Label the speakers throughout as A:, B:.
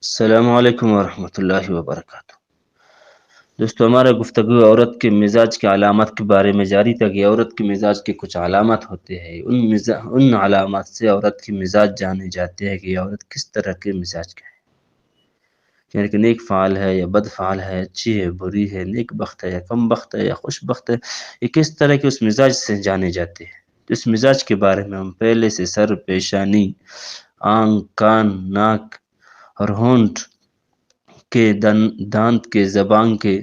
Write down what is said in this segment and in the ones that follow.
A: السلام علیکم ورحمۃ اللہ وبرکاتہ۔ دوستو، ہمارا گفتگو عورت کے مزاج کے علامات کے بارے میں جاری تھا کہ عورت کے مزاج کے کچھ علامات ہوتے ہیں، ان علامات سے عورت کے مزاج جانے جاتے ہیں کہ یہ عورت کس طرح کے مزاج کا ہے، یعنی کہ نیک فعال ہے یا بد فعال ہے، اچھی ہے بری ہے، نیک بخت ہے یا کم بخت ہے یا خوش بخت ہے، یہ کس طرح کے اس مزاج سے جانے جاتے ہیں۔ تو اس مزاج کے بارے میں ہم پہلے سے سر، پیشانی، آنکھ، کان، ناک اور ہونٹ کے دانت کے، زبان کے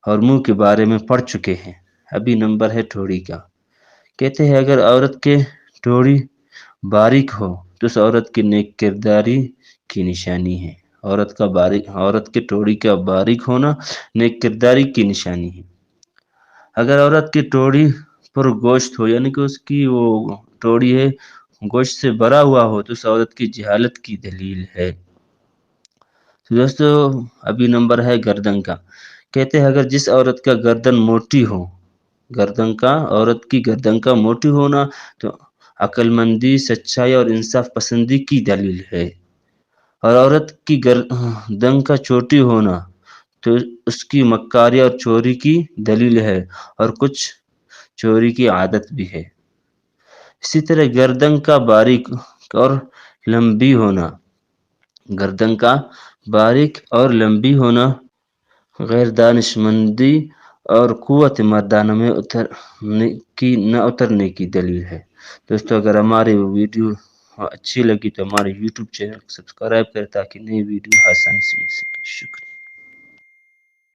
A: اور منہ کے بارے میں پڑھ چکے ہیں۔ ابھی نمبر ہے ٹھوڑی کا۔ کہتے ہیں اگر عورت کے ٹھوڑی باریک ہو تو اس عورت کی نیک کرداری کی نشانی ہے۔ عورت کے ٹھوڑی کا باریک ہونا نیک کرداری کی نشانی ہے۔ اگر عورت کی ٹھوڑی پر گوشت ہو، یعنی کہ اس کی وہ ٹھوڑی ہے گوشت سے بھرا ہوا ہو، تو اس عورت کی جہالت کی دلیل ہے۔ تو دوستو، ابھی نمبر ہے گردن کا۔ کہتے ہیں اگر جس عورت کا گردن موٹی ہو، عورت کی گردن کا موٹی ہونا تو عقل مندی، سچائی اور انصاف پسندی کی دلیل ہے، اور عورت کی گردن کا چھوٹی ہونا تو اس کی مکاری اور چوری کی دلیل ہے، اور کچھ چوری کی عادت بھی ہے۔ اسی طرح گردن کا باریک اور لمبی ہونا غیر دانشمندی اور قوت مردانہ میں نہ اترنے کی دلیل ہے۔ دوستو، اگر ہماری ویڈیو اچھی لگی تو ہمارے یوٹیوب چینل کو سبسکرائب کریں تاکہ نئی ویڈیو آسانی سے مل سکے۔ شکریہ۔